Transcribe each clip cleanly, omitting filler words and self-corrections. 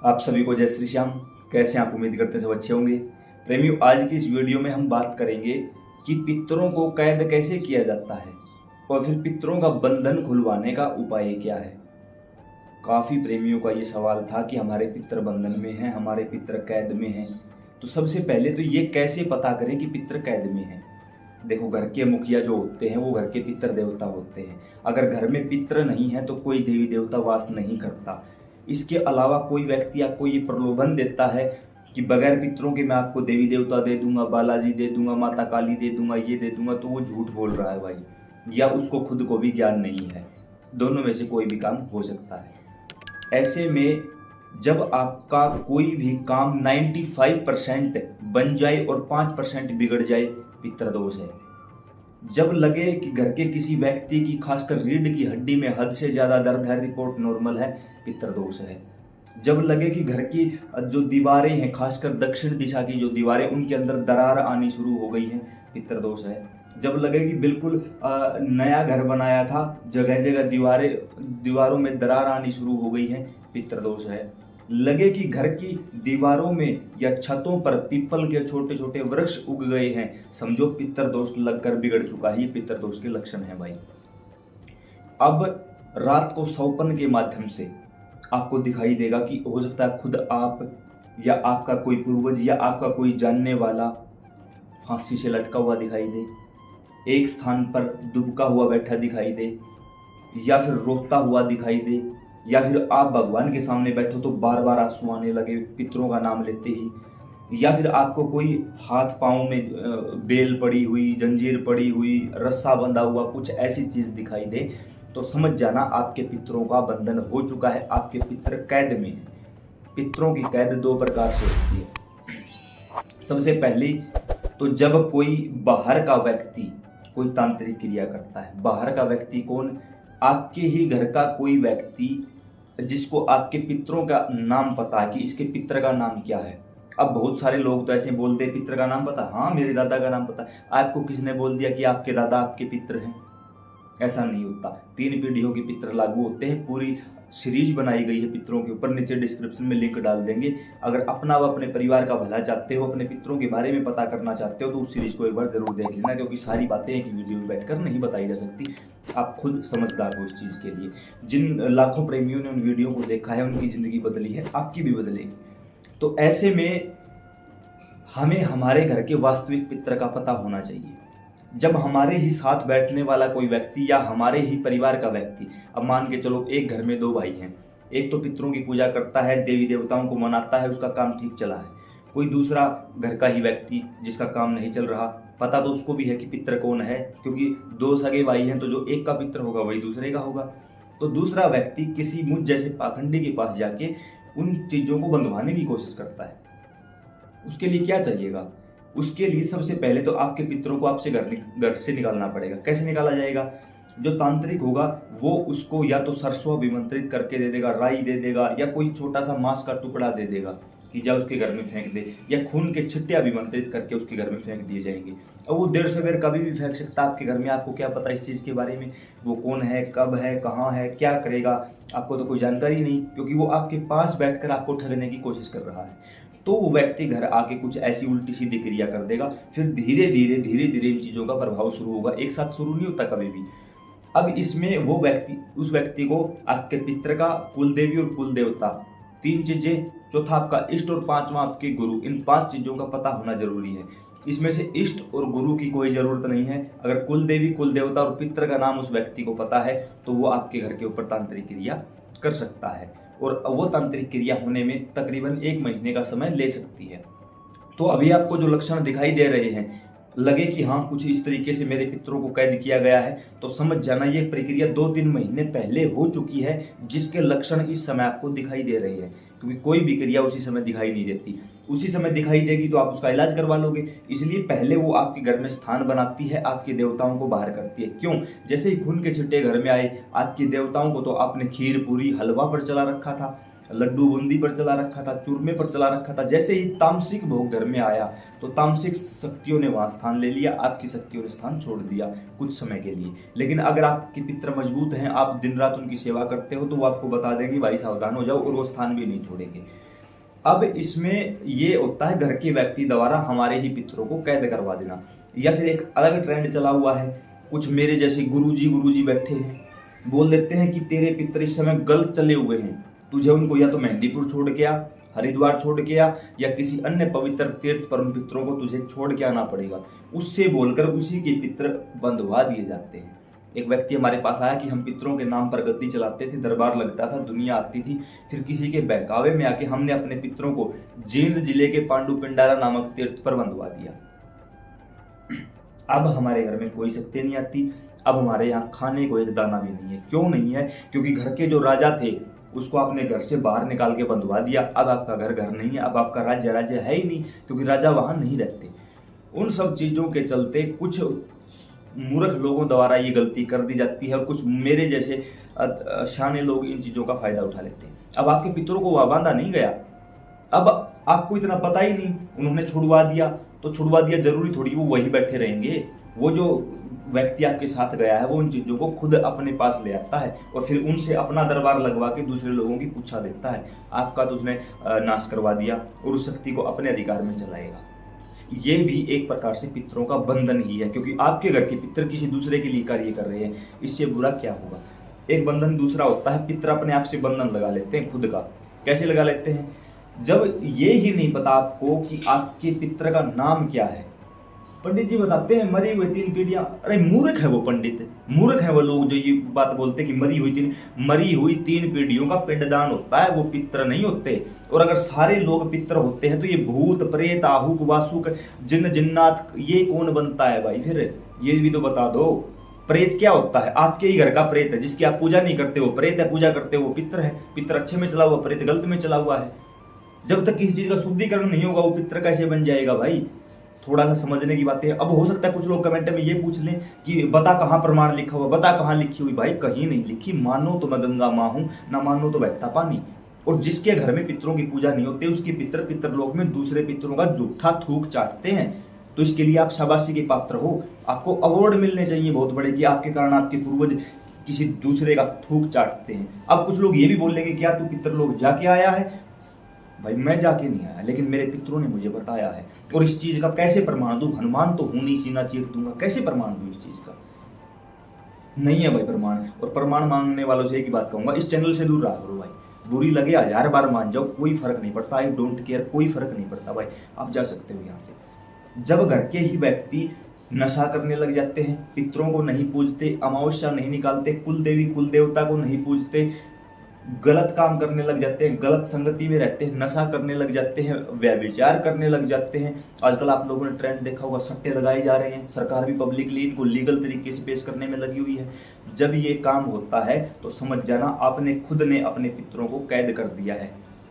आप सभी को जय श्री श्याम। कैसे आप उम्मीद करते हैं सब अच्छे होंगे। प्रेमियों, आज की इस वीडियो में हम बात करेंगे कि पितरों को कैद कैसे किया जाता है और फिर पितरों का बंधन खुलवाने का उपाय क्या है। काफ़ी प्रेमियों का ये सवाल था कि हमारे पितर बंधन में हैं, हमारे पितर कैद में हैं। तो सबसे पहले तो ये कैसे पता करें कि पितर कैद में हैं। देखो, घर के मुखिया जो होते हैं वो घर के पितर देवता होते हैं। अगर घर में पितर नहीं है तो कोई देवी देवता वास नहीं करता। इसके अलावा कोई व्यक्ति आपको ये प्रलोभन देता है कि बगैर पितरों के मैं आपको देवी देवता दे दूंगा, बालाजी दे दूंगा, माता काली दे दूंगा, ये दे दूंगा, तो वो झूठ बोल रहा है भाई, या उसको खुद को भी ज्ञान नहीं है। दोनों में से कोई भी काम हो सकता है। ऐसे में जब आपका कोई भी काम 95% बन जाए और 5% बिगड़ जाए, पितर दोष है। जब लगे कि घर के किसी व्यक्ति की खासकर रीढ़ की हड्डी में हद से ज्यादा दर्द है, रिपोर्ट नॉर्मल है, पितर दोष है। जब लगे कि घर की जो दीवारें हैं, खासकर दक्षिण दिशा की जो दीवारें, उनके अंदर दरार आनी शुरू हो गई है, पितर दोष है। जब लगे कि बिल्कुल नया घर बनाया था, जगह जगह दीवारों में दरार आनी शुरू हो गई है, पितर दोष है। लगे कि घर की दीवारों में या छतों पर पीपल के छोटे छोटे वृक्ष उग गए हैं, समझो पितर दोष लगकर बिगड़ चुका है। ये पितर दोष के लक्षण है भाई। अब रात को स्वप्न के माध्यम से आपको दिखाई देगा कि हो सकता है खुद आप या आपका कोई पूर्वज या आपका कोई जानने वाला फांसी से लटका हुआ दिखाई दे, एक स्थान पर दुबका हुआ बैठा दिखाई दे, या फिर रोता हुआ दिखाई दे, या फिर आप भगवान के सामने बैठो तो बार बार आंसू आने लगे पितरों का नाम लेते ही, या फिर आपको कोई हाथ पांव में बेल पड़ी हुई, जंजीर पड़ी हुई, रस्सा बंधा हुआ कुछ ऐसी चीज दिखाई दे, तो समझ जाना आपके पितरों का बंधन हो चुका है, आपके पितर कैद में है। पितरों की कैद दो प्रकार से होती है। सबसे पहली तो जब कोई बाहर का व्यक्ति कोई तांत्रिक क्रिया करता है। बाहर का व्यक्ति कौन? आपके ही घर का कोई व्यक्ति जिसको आपके पितरों का नाम पता है कि इसके पितर का नाम क्या है। अब बहुत सारे लोग तो ऐसे बोलते हैं पितर का नाम पता, हाँ मेरे दादा का नाम पता। आपको किसने बोल दिया कि आपके दादा आपके पितर हैं? ऐसा नहीं होता। 3 पीढ़ियों के पितर लागू होते हैं। पूरी सीरीज बनाई गई है पितरों के ऊपर, नीचे डिस्क्रिप्शन में लिंक डाल देंगे। अगर अपना व अपने परिवार का भला चाहते हो, अपने पितरों के बारे में पता करना चाहते हो, तो उस सीरीज को एक बार जरूर देख लेना, क्योंकि सारी बातें एक वीडियो में बैठकर नहीं बताई जा सकती। आप खुद समझदार हो इस चीज के लिए। जिन लाखों प्रेमियों ने उन वीडियो को देखा है, उनकी जिंदगी बदली है, आपकी भी बदलेगी। तो ऐसे में हमें हमारे घर के वास्तविक पितर का पता होना चाहिए। जब हमारे ही साथ बैठने वाला कोई व्यक्ति या हमारे ही परिवार का व्यक्ति, अब मान के चलो एक घर में 2 भाई हैं, एक तो पितरों की पूजा करता है, देवी देवताओं को मनाता है, उसका काम ठीक चला है। कोई दूसरा घर का ही व्यक्ति जिसका काम नहीं चल रहा, पता तो उसको भी है कि पितर कौन है, क्योंकि 2 सगे भाई हैं, तो जो एक का पितर होगा वही दूसरे का होगा। तो दूसरा व्यक्ति किसी मुझ जैसे पाखंडी के पास जाके उन चीजों को बंधवाने की कोशिश करता है। उसके लिए क्या चाहिएगा? उसके लिए सबसे पहले तो आपके पितरों को आपसे घर से निकालना पड़ेगा। कैसे निकाला जाएगा? जो तांत्रिक होगा वो उसको या तो सरसों अभिमंत्रित करके दे देगा, राई दे देगा, या कोई छोटा सा मांस का टुकड़ा दे देगा कि जा उसके घर में फेंक दे, या खून के छिट्टे अभिमंत्रित करके उसके घर में फेंक दिए जाएंगे। और वो देर सवेर कभी भी फेंक सकता है आपके घर में। आपको क्या पता इस चीज़ के बारे में? वो कौन है, कब है, कहाँ है, क्या करेगा, आपको तो कोई जानकारी नहीं, क्योंकि वो आपके पास बैठकर आपको ठगने की कोशिश कर रहा है। तो वो व्यक्ति घर आके कुछ ऐसी उल्टी सीधी क्रिया कर देगा। फिर धीरे धीरे इन चीजों का प्रभाव शुरू होगा। एक साथ शुरू नहीं होता कभी भी। अब इसमें वो व्यक्ति, उस व्यक्ति को आपके पितर का, कुल देवी और कुल देवता, 3 चीजें, चौथा आपका इष्ट और 5वां आपके गुरु, इन 5 चीजों का पता होना जरूरी है। इसमें से इष्ट और गुरु की कोई जरूरत नहीं है। अगर कुल देवी, कुल देवता और पितर का नाम उस व्यक्ति को पता है तो वो आपके घर के ऊपर तांत्रिक क्रिया कर सकता है, और वो तांत्रिक क्रिया होने में तकरीबन 1 महीने का समय ले सकती है। तो अभी आपको जो लक्षण दिखाई दे रहे हैं, लगे कि हाँ कुछ इस तरीके से मेरे पितरों को कैद किया गया है, तो समझ जाना ये प्रक्रिया 2-3 महीने पहले हो चुकी है, जिसके लक्षण इस समय आपको दिखाई दे रहे हैं। क्योंकि कोई भी क्रिया उसी समय दिखाई नहीं देती। उसी समय दिखाई देगी तो आप उसका इलाज करवा लोगे। इसलिए पहले वो आपके घर में स्थान बनाती है, आपके देवताओं को बाहर करती है। क्यों? जैसे ही खून के छिट्टे घर में आए, आपके देवताओं को तो आपने खीर, पूरी, हलवा पर चला रखा था, लड्डू बूंदी पर चला रखा था, चूरमे पर चला रखा था। जैसे ही तामसिक भोग घर में आया तो तामसिक शक्तियों ने वहां स्थान ले लिया, आपकी शक्तियों ने स्थान छोड़ दिया कुछ समय के लिए। लेकिन अगर आपके पितर मजबूत हैं, आप दिन रात उनकी सेवा करते हो, तो वो आपको बता देंगे भाई सावधान हो जाओ, और वो स्थान भी नहीं छोड़ेंगे। अब इसमें ये होता है घर के व्यक्ति द्वारा हमारे ही पितरों को कैद करवा देना, या फिर एक अलग ट्रेंड चला हुआ है, कुछ मेरे जैसे गुरुजी बैठे हैं, बोल देते हैं कि तेरे पितर इस समय गलत चले हुए हैं, तुझे उनको या तो मेहंदीपुर छोड़ के आ, हरिद्वार छोड़ के आ, या किसी अन्य पवित्र तीर्थ पर उन पितरों को तुझे छोड़ के आना पड़ेगा। उससे बोलकर उसी के पितर बंधवा दिए जाते हैं। एक व्यक्ति हमारे पास आया कि हम पितरों के नाम पर गद्दी चलाते थे, दरबार लगता था, दुनिया आती थी, फिर किसी के बहकावे में आके हमने अपने पितरों को जींद जिले के पांडु पिंडारा नामक तीर्थ पर बंधवा दिया। अब हमारे घर में कोई शक्ति नहीं आती, अब हमारे यहाँ खाने को एक दाना भी नहीं है। क्यों नहीं है? क्योंकि घर के जो राजा थे उसको आपने घर से बाहर निकाल के बंधवा दिया। अब आपका घर घर नहीं है, अब आपका राज्य है ही नहीं, क्योंकि राजा वहां नहीं रहते। उन सब चीजों के चलते कुछ मूर्ख लोगों द्वारा ये गलती कर दी जाती है, और कुछ मेरे जैसे शाने लोग इन चीजों का फायदा उठा लेते हैं। अब आपके पितरों को वहां बांधा नहीं गया, अब आपको इतना पता ही नहीं, उन्होंने छुड़वा दिया तो छुड़वा दिया, जरूरी थोड़ी वो वहीं बैठे रहेंगे। वो जो व्यक्ति आपके साथ गया है वो उन चीजों को खुद अपने पास ले आता है और फिर उनसे अपना दरबार लगवा के दूसरे लोगों की पूछा देता है। आपका तो उसने नाश करवा दिया और उस शक्ति को अपने अधिकार में चलाएगा। ये भी एक प्रकार से पितरों का बंधन ही है, क्योंकि आपके घर के पितर किसी दूसरे के लिए कार्य कर रहे हैं, इससे बुरा क्या होगा। एक बंधन दूसरा होता है, पितर अपने आप से बंधन लगा लेते हैं खुद का। कैसे लगा लेते हैं? जब ये ही नहीं पता आपको कि आपके पितर का नाम क्या है। पंडित जी बताते हैं मरी हुई 3 पीढ़ियां। अरे मूर्ख है वो पंडित, मूर्ख है वो लोग जो ये बात बोलते हैं कि मरी हुई 3 पीढ़ियों का पिंडदान होता है, वो पितर नहीं होते। और अगर सारे लोग पितर होते हैं तो ये भूत प्रेत आहुक वासुक जिन्न जिन्नात ये कौन बनता है भाई? फिर ये भी तो बता दो। प्रेत क्या होता है? आपके ही घर का प्रेत है, जिसकी आप पूजा नहीं करते वो प्रेत है, पूजा करते वो पितर है। पितर अच्छे में चला हुआ, प्रेत गलत में चला हुआ है। जब तक किसी चीज का शुद्धिकरण नहीं होगा वो पितर कैसे बन जाएगा भाई? थोड़ा सा समझने की बात है। अब हो सकता है कुछ लोग कमेंट में ये पूछ लें कि बता कहाँ प्रमाण लिखा हुआ, बता कहाँ लिखी हुई। भाई कहीं नहीं लिखी, मानो तो मैं गंगा माँ हूं, ना मानो तो बहता पानी। और जिसके घर में पितरों की पूजा नहीं होती उसके पितर लोक में दूसरे पितरों का जूठा थूक चाटते हैं। तो इसके लिए आप शाबाशी के पात्र हो, आपको अवार्ड मिलने चाहिए बहुत बड़े कि आपके कारण आपके पूर्वज किसी दूसरे का थूक चाटते हैं। अब कुछ लोग ये भी बोल लेंगे क्या तू पितर लोग जाके आया है? भाई मैं जाके नहीं आया, लेकिन मेरे पितरों ने मुझे बताया है। और इस चीज का कैसे प्रमाण दूं? हनुमान तो हूं नहीं, सीना चीर दूंगा, कैसे प्रमाण दूं? इस चीज का नहीं है भाई प्रमाण। और प्रमाण मांगने वालों से एक ही बात कहूंगा, इस चैनल से दूर रहा करो भाई। बुरी लगे 1000 बार मान जाओ, कोई फर्क नहीं पड़ता। आई डोंट केयर, कोई फर्क नहीं पड़ता भाई, आप जा सकते हो यहाँ से। जब घर के ही व्यक्ति नशा करने लग जाते हैं, पितरों को नहीं पूजते, अमावस्या नहीं निकालते, कुल देवी कुल देवता को नहीं पूजते, गलत काम करने लग जाते हैं, गलत संगति में रहते हैं, नशा करने लग जाते हैं, व्यभिचार करने लग जाते हैं। आजकल आप लोगों ने ट्रेंड देखा होगा, सट्टे लगाए जा रहे हैं, सरकार भी पब्लिकली इनको लीगल तरीके से पेश करने में लगी हुई है। जब ये काम होता है तो समझ जाना आपने खुद ने अपने पितरों को कैद कर दिया है।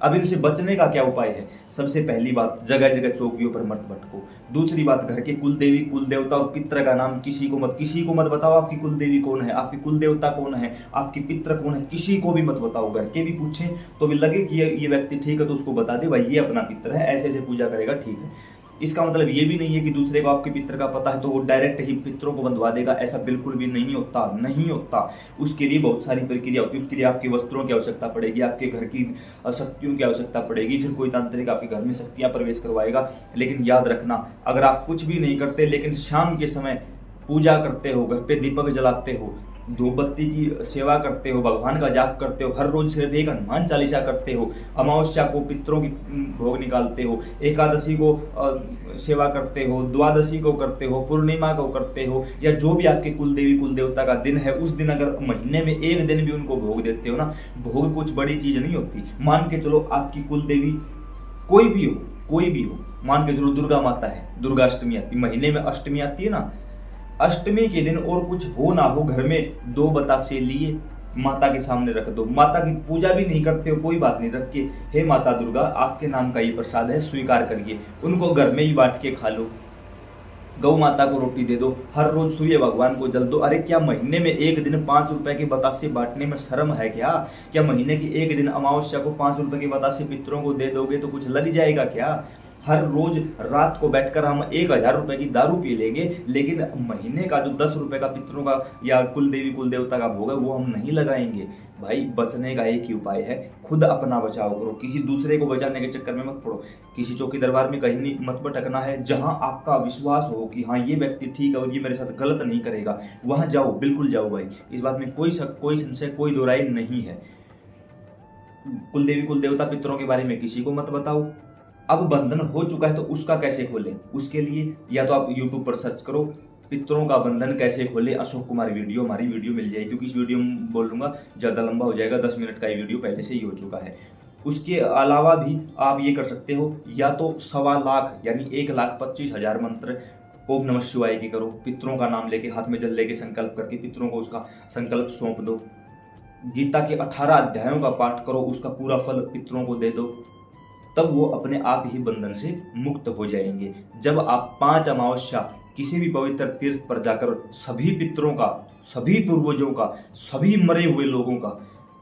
अब इनसे बचने का क्या उपाय है? सबसे पहली बात, जगह जगह चौकियों पर मत भटको। दूसरी बात, घर के कुल देवी कुल देवता और पितर का नाम किसी को मत बताओ। आपकी कुल देवी कौन है, आपकी कुल देवता कौन है, आपकी पितर कौन है, किसी को भी मत बताओ। घर के भी पूछें तो भी लगे कि ये व्यक्ति ठीक है तो उसको बता दे भाई ये अपना पितर है, ऐसे ऐसे पूजा करेगा, ठीक है। इसका मतलब ये भी नहीं है कि दूसरे को आपके पितर का पता है तो वो डायरेक्ट ही पितरों को बंधवा देगा, ऐसा बिल्कुल भी नहीं होता, नहीं होता। उसके लिए बहुत सारी प्रक्रिया होती है। उसके लिए आपके वस्त्रों की आवश्यकता पड़ेगी, आपके घर की शक्तियों की आवश्यकता पड़ेगी, फिर कोई तांत्रिक आपके घर में शक्तियां प्रवेश करवाएगा। लेकिन याद रखना, अगर आप कुछ भी नहीं करते लेकिन शाम के समय पूजा करते हो, घर पे दीपक जलाते हो, धूपबत्ती की सेवा करते हो, भगवान का जाप करते हो, हर रोज सिर्फ एक हनुमान चालीसा करते हो, अमावस्या को पितरों की भोग निकालते हो, एकादशी को सेवा करते हो, द्वादशी को करते हो, पूर्णिमा को करते हो, या जो भी आपके कुल देवी कुल देवता का दिन है उस दिन अगर महीने में एक दिन भी उनको भोग देते हो ना, भोग कुछ बड़ी चीज नहीं होती। मान के चलो आपकी कुल देवी कोई भी हो, मान के चलो दुर्गा माता है, दुर्गा अष्टमी आती, महीने में अष्टमी आती है ना, अष्टमी के दिन और कुछ हो ना हो, घर में 2 बतासे लिए माता के सामने रख दो। माता की पूजा भी नहीं करते हो, कोई बात नहीं, रख के हे माता दुर्गा आपके नाम का ये प्रसाद है, स्वीकार करिए। उनको घर में ही बांट के खा लो, गौ माता को रोटी दे दो, हर रोज सूर्य भगवान को जल दो। अरे क्या महीने में एक दिन 5 रुपए के बतासे बांटने में शर्म है क्या? क्या महीने की एक दिन अमावस्या को 5 रुपए के बतासे पितरों को दे दोगे तो कुछ लग जाएगा क्या? हर रोज रात को बैठकर हम 1,000 रुपए की दारू पी लेंगे, लेकिन महीने का जो 10 रुपए का पितरों का या कुल देवी कुल देवता का भोग है वो हम नहीं लगाएंगे। भाई बचने का एक ही उपाय है, खुद अपना बचाव करो, किसी दूसरे को बचाने के चक्कर में मत पड़ो। किसी चौकी दरबार में कहीं नहीं मत भटकना है। जहां आपका विश्वास हो कि हाँ ये व्यक्ति ठीक है और ये मेरे साथ गलत नहीं करेगा, वहां जाओ, बिल्कुल जाओ भाई। इस बात में कोई शक, कोई संशय, कोई दो राय नहीं है। कुल देवी कुल देवता पितरों के बारे में किसी को मत बताओ। अब बंधन हो चुका है तो उसका कैसे खोलें, उसके लिए या तो आप YouTube पर सर्च करो पितरों का बंधन कैसे खोले, अशोक कुमार वीडियो, हमारी वीडियो मिल जाएगी। क्योंकि इस वीडियो में बोल लूंगा ज़्यादा लंबा हो जाएगा, 10 मिनट का ये वीडियो पहले से ही हो चुका है। उसके अलावा भी आप ये कर सकते हो, या तो 1.25 लाख यानी 1,25,000 मंत्र ओम नमः शिवाय के करो, पितरों का नाम लेके, हाथ में जल लेके संकल्प करके पितरों को उसका संकल्प सौंप दो। गीता के 18 अध्यायों का पाठ करो, उसका पूरा फल पितरों को दे दो, तब वो अपने आप ही बंधन से मुक्त हो जाएंगे। जब आप 5 अमावस्या किसी भी पवित्र तीर्थ पर जाकर सभी पितरों का, सभी पूर्वजों का, सभी मरे हुए लोगों का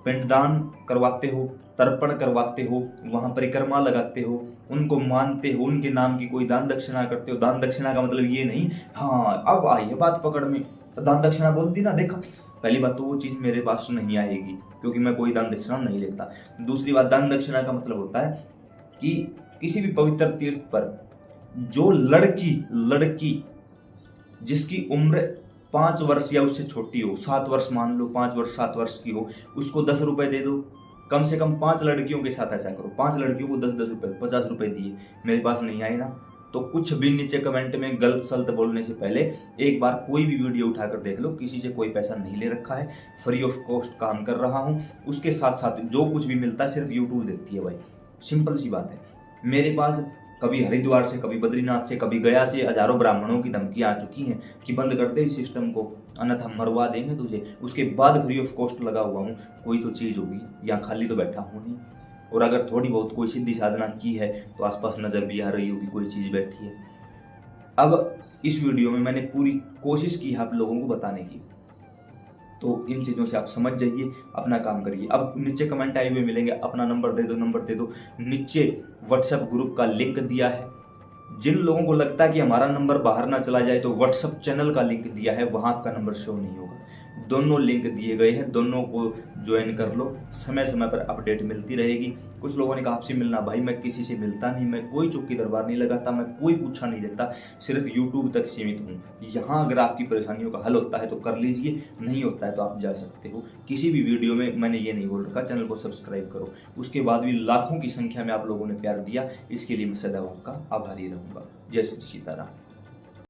पिंडदान करवाते हो, तर्पण करवाते हो, वहां परिक्रमा लगाते हो, उनको मानते हो, उनके नाम की कोई दान दक्षिणा करते हो। दान दक्षिणा का मतलब ये नहीं, हाँ अब आई है बात पकड़ में, दान दक्षिणा बोलती ना, देखा, पहली बात तो वो चीज़ मेरे पास नहीं आएगी क्योंकि मैं कोई दान दक्षिणा नहीं लेता। दूसरी बात, दान दक्षिणा का मतलब होता है कि किसी भी पवित्र तीर्थ पर जो लड़की जिसकी उम्र 5 वर्ष या उससे छोटी हो, 7 वर्ष मान लो, 5 वर्ष 7 वर्ष की हो, उसको 10 रुपए दे दो। कम से कम 5 लड़कियों के साथ ऐसा करो, 5 लड़कियों को 10-10 रुपए, 50 रुपए दिए। मेरे पास नहीं आए ना, तो कुछ भी नीचे कमेंट में गलत सलत बोलने से पहले एक बार कोई भी वीडियो उठाकर देख लो, किसी से कोई पैसा नहीं ले रखा है, फ्री ऑफ कॉस्ट काम कर रहा हूँ। उसके साथ साथ जो कुछ भी मिलता है सिर्फ यूट्यूब देती है भाई, सिंपल सी बात है। मेरे पास कभी हरिद्वार से, कभी बद्रीनाथ से, कभी गया से हजारों ब्राह्मणों की धमकियां आ चुकी हैं कि बंद कर दे इस सिस्टम को, अन्यथा मरवा देंगे तुझे। उसके बाद फ्री ऑफ कॉस्ट लगा हुआ हूँ, कोई तो चीज़ होगी, यहाँ खाली तो बैठा हूँ नहीं। और अगर थोड़ी बहुत कोई सिद्धि साधना की है तो आसपास नज़र भी आ रही होगी कोई चीज़ बैठी है। अब इस वीडियो में मैंने पूरी कोशिश की है आप लोगों को बताने की, तो इन चीज़ों से आप समझ जाइए, अपना काम करिए। अब नीचे कमेंट आए हुए मिलेंगे, अपना नंबर दे दो, नंबर दे दो। नीचे व्हाट्सएप ग्रुप का लिंक दिया है। जिन लोगों को लगता है कि हमारा नंबर बाहर ना चला जाए तो व्हाट्सएप चैनल का लिंक दिया है, वहाँ आपका नंबर शो नहीं होगा। दोनों लिंक दिए गए हैं, दोनों को ज्वाइन कर लो, समय समय पर अपडेट मिलती रहेगी। कुछ लोगों ने कहा आपसे मिलना, भाई मैं किसी से मिलता नहीं, मैं कोई चौकी दरबार नहीं लगाता, मैं कोई पूछा नहीं देता, सिर्फ यूट्यूब तक सीमित हूँ। यहाँ अगर आपकी परेशानियों का हल होता है तो कर लीजिए, नहीं होता है तो आप जा सकते हो। किसी भी वीडियो में मैंने ये नहीं बोल रखा चैनल को सब्सक्राइब करो। उसके बाद भी लाखों की संख्या में आप लोगों ने प्यार दिया, इसके लिए मैं सदैव आपका आभारी रहूँगा। जय श्री सीताराम।